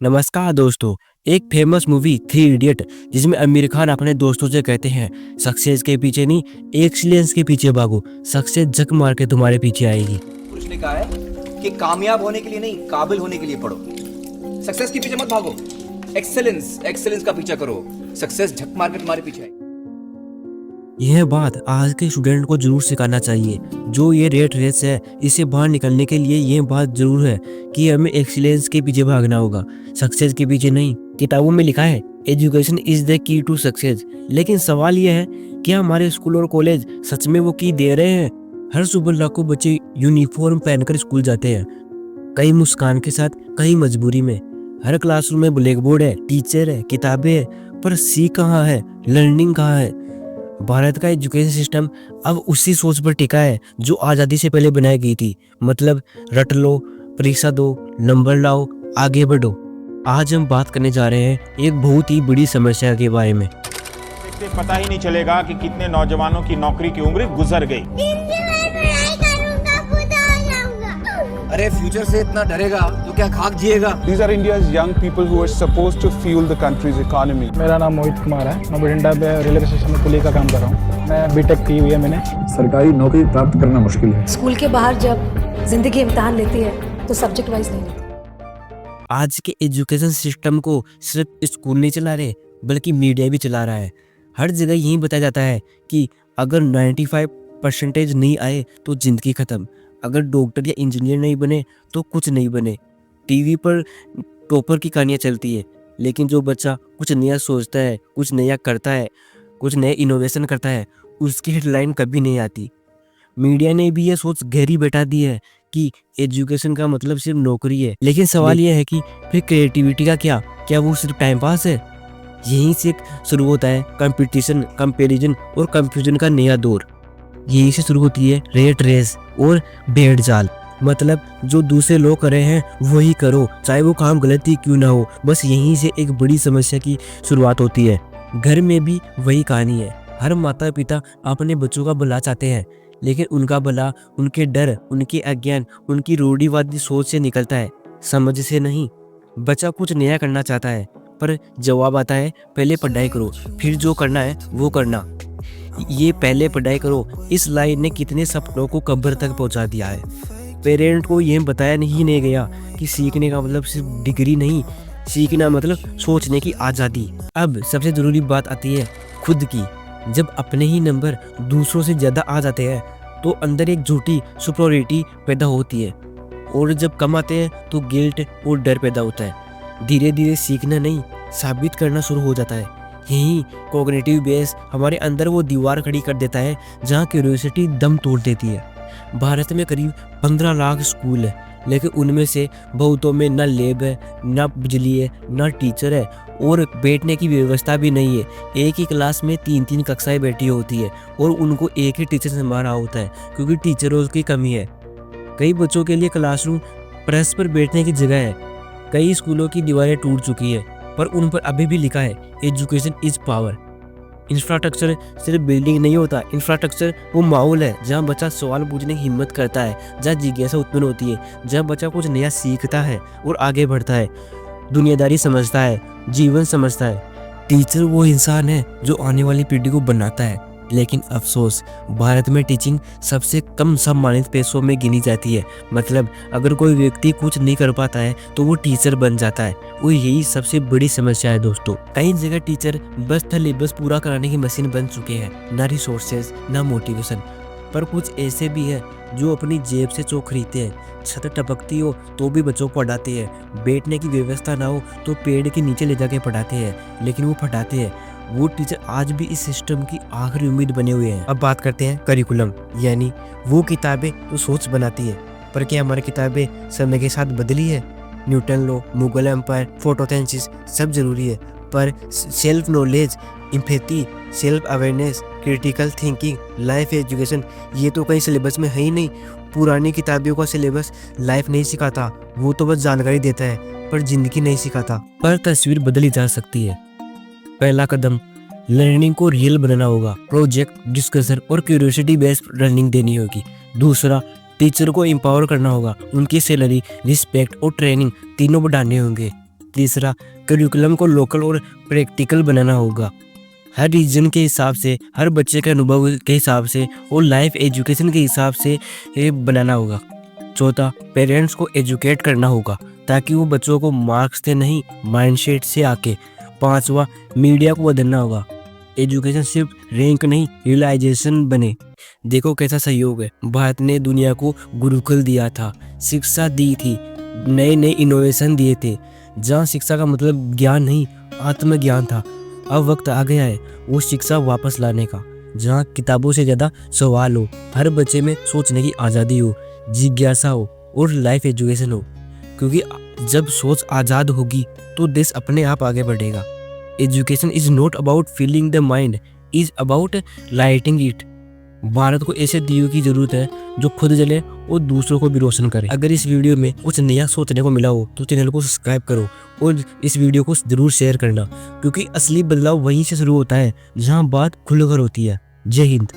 नमस्कार दोस्तों। एक फेमस मूवी थ्री इडियट जिसमें आमिर खान अपने दोस्तों से कहते हैं सक्सेस के पीछे नहीं एक्सीलेंस के पीछे भागो, सक्सेस झक मार के तुम्हारे पीछे आएगी। पुरुष ने कहा है कि कामयाब होने के लिए नहीं काबिल होने के लिए पढ़ो। सक्सेस के पीछे मत भागो, एक्सेलेंस का पीछा करो। सक्सेस झक मार के तुम्हारे पीछे आएगी। यह बात आज के स्टूडेंट को जरूर सिखाना चाहिए। जो ये रेट रेस है इससे बाहर निकलने के लिए ये बात जरूर है कि हमें एक्सीलेंस के पीछे भागना होगा, सक्सेस के पीछे नहीं। किताबों में लिखा है education is the key to success, लेकिन सवाल यह है क्या हमारे स्कूल और कॉलेज सच में वो की दे रहे हैं? हर सुबह लाखों बच्चे यूनिफॉर्म पहनकर स्कूल जाते हैं, कई मुस्कान के साथ, कई मजबूरी में। हर क्लासरूम में ब्लैक बोर्ड है, टीचर है, किताबें है, पर सीख कहाँ है, लर्निंग कहाँ है? भारत का एजुकेशन सिस्टम अब उसी सोच पर टिका है जो आज़ादी से पहले बनाई गई थी, मतलब रट लो, परीक्षा दो, नंबर लाओ, आगे बढ़ो। आज हम बात करने जा रहे हैं एक बहुत ही बड़ी समस्या के बारे में। देखते पता ही नहीं चलेगा कि कितने नौजवानों की नौकरी की उम्र गुजर गई। अरे फ्यूचर से इतना डरेगा तो क्या खाक जिएगा। These are India's young people who are supposed to fuel the country's economy. मेरा नाम मोहित कुमार है। मैं बठिंडा में रेलवे स्टेशन में कुली का काम कर रहा हूँ। मैं बीटेक की हुई है मैंने। सरकारी नौकरी प्राप्त करना मुश्किल है। स्कूल के बाहर जब जिंदगी इम्तिहान लेती है तो सब्जेक्ट वाइज नहीं लेती। आज के एजुकेशन सिस्टम को सिर्फ स्कूल नहीं चला रहे बल्कि मीडिया भी चला रहा है। हर जगह यही बताया जाता है कि अगर 95% नहीं आए तो जिंदगी खत्म, अगर डॉक्टर या इंजीनियर नहीं बने तो कुछ नहीं बने। टीवी पर टॉपर की कहानियाँ चलती है, लेकिन जो बच्चा कुछ नया सोचता है, कुछ नया करता है, कुछ नया इनोवेशन करता है, उसकी हेडलाइन कभी नहीं आती। मीडिया ने भी ये सोच गहरी बैठा दी है कि एजुकेशन का मतलब सिर्फ नौकरी है। लेकिन सवाल यह है कि फिर क्रिएटिविटी का क्या वो सिर्फ टाइम पास है? यहीं से शुरू होता है कंपटीशन, कंपैरिजन और कंफ्यूजन का नया दौर। यहीं से शुरू होती है रेट रेस और भेड़ जाल, मतलब जो दूसरे लोग कर रहे हैं वही करो, चाहे वो काम गलत ही क्यों ना हो। बस यहीं से एक बड़ी समस्या की शुरुआत होती है। घर में भी वही कहानी है। हर माता पिता अपने बच्चों का भला चाहते हैं, लेकिन उनका भला उनके डर, उनके अज्ञान, उनकी रूढ़िवादी सोच से निकलता है, समझ से नहीं। बच्चा कुछ नया करना चाहता है पर जवाब आता है पहले पढ़ाई करो, फिर जो करना है वो करना। ये पहले पढ़ाई करो इस लाइन ने कितने सपनों को कब्र तक पहुंचा दिया है। पेरेंट को यह बताया नहीं गया कि सीखने का मतलब सिर्फ डिग्री नहीं, सीखना मतलब सोचने की आज़ादी। अब सबसे ज़रूरी बात आती है खुद की। जब अपने ही नंबर दूसरों से ज़्यादा आ जाते हैं तो अंदर एक झूठी सुपीरियरिटी पैदा होती है, और जब कम आते हैं तो गिल्ट और डर पैदा होता है। धीरे धीरे सीखना नहीं, साबित करना शुरू हो जाता है। यही कॉग्निटिव बेस हमारे अंदर वो दीवार खड़ी कर देता है जहाँ क्यूरियोसिटी दम तोड़ देती है। भारत में करीब 15 लाख स्कूल है, लेकिन उनमें से बहुतों में ना लैब है, ना बिजली है, ना टीचर है, और बैठने की व्यवस्था भी नहीं है। एक ही क्लास में 3-3 कक्षाएं बैठी होती है और उनको एक ही टीचर संभाल रहा होता है क्योंकि टीचरों की कमी है। कई बच्चों के लिए क्लासरूम प्रेस पर बैठने की जगह है। कई स्कूलों की दीवारें टूट चुकी है पर उन पर अभी भी लिखा है एजुकेशन इज पावर। इंफ्रास्ट्रक्चर सिर्फ बिल्डिंग नहीं होता, इंफ्रास्ट्रक्चर वो माहौल है जहाँ बच्चा सवाल पूछने की हिम्मत करता है, जहाँ जिज्ञासा उत्पन्न होती है, जहाँ बच्चा कुछ नया सीखता है और आगे बढ़ता है, दुनियादारी समझता है, जीवन समझता है। टीचर वो इंसान है जो आने वाली पीढ़ी को बनाता है। लेकिन अफसोस भारत में टीचिंग सबसे कम सम्मानित पेशों में गिनी जाती है। मतलब अगर कोई व्यक्ति कुछ नहीं कर पाता है तो वो टीचर बन जाता है, और यही सबसे बड़ी समस्या है दोस्तों। कई जगह टीचर बस सिलेबस पूरा कराने की मशीन बन चुके हैं, ना रिसोर्सेज ना मोटिवेशन। पर कुछ ऐसे भी है जो अपनी जेब से चौक खरीदते हैं, छत टपकती हो तो भी बच्चों को पढ़ाते हैं, बैठने की व्यवस्था ना हो तो पेड़ के नीचे ले जाके पढ़ाते हैं, लेकिन वो पढ़ाते हैं। वो टीचर आज भी इस सिस्टम की आखिरी उम्मीद बने हुए हैं। अब बात करते हैं करिकुलम, यानी वो किताबें तो सोच बनाती है, पर क्या हमारी किताबें समय के साथ बदली है? Newton law, Mughal empire, photosynthesis सब जरूरी है, पर self knowledge, empathy, self awareness, critical thinking, life education ये तो कहीं सिलेबस में है ही नहीं। पुरानी किताबों का सिलेबस लाइफ नहीं सिखाता, वो तो बस जानकारी देता है पर जिंदगी नहीं सिखाता। पर तस्वीर बदली जा सकती है। पहला कदम, लर्निंग को रियल बनाना होगा। प्रोजेक्ट, डिस्कशन और क्यूरियोसिटी बेस्ड लर्निंग देनी होगी। दूसरा, टीचर को एम्पावर करना होगा, उनकी सैलरी, रिस्पेक्ट और ट्रेनिंग तीनों बढ़ाने होंगे। तीसरा, करिकुलम को लोकल और प्रैक्टिकल बनाना होगा। हर रीजन के हिसाब से, हर बच्चे के अनुभव के हिसाब से और लाइफ एजुकेशन के हिसाब से ये बनाना होगा। चौथा, पेरेंट्स को एजुकेट करना होगा ताकि वो बच्चों को मार्क्स से नहीं माइंडसेट से आके। पांचवा, मीडिया को बदलना होगा। एजुकेशन सिर्फ रैंक नहीं, रियलाइजेशन बने। देखो कैसा सहयोग है। भारत ने दुनिया को गुरुकुल दिया था, शिक्षा दी थी, नए नए इनोवेशन दिए थे। जहाँ शिक्षा का मतलब ज्ञान नहीं, आत्मज्ञान था। अब वक्त आ गया है वो शिक्षा वापस लाने का, जहाँ किताबों से ज़्यादा सवाल हो, हर बच्चे में सोचने की आज़ादी हो, जिज्ञासा हो और लाइफ एजुकेशन हो। क्योंकि जब सोच आज़ाद होगी तो देश अपने आप आगे बढ़ेगा। Education is not about filling the mind, is about lighting it. Bharat को ऐसे दियों की ज़रूरत है जो खुद जले और दूसरों को भी रोशन करे। अगर इस वीडियो में कुछ नया सोचने को मिला हो तो चैनल को सब्सक्राइब करो और इस वीडियो को ज़रूर शेयर करना, क्योंकि असली बदलाव वहीं से शुरू होता है जहां बात खुलकर होती है। जय हिंद।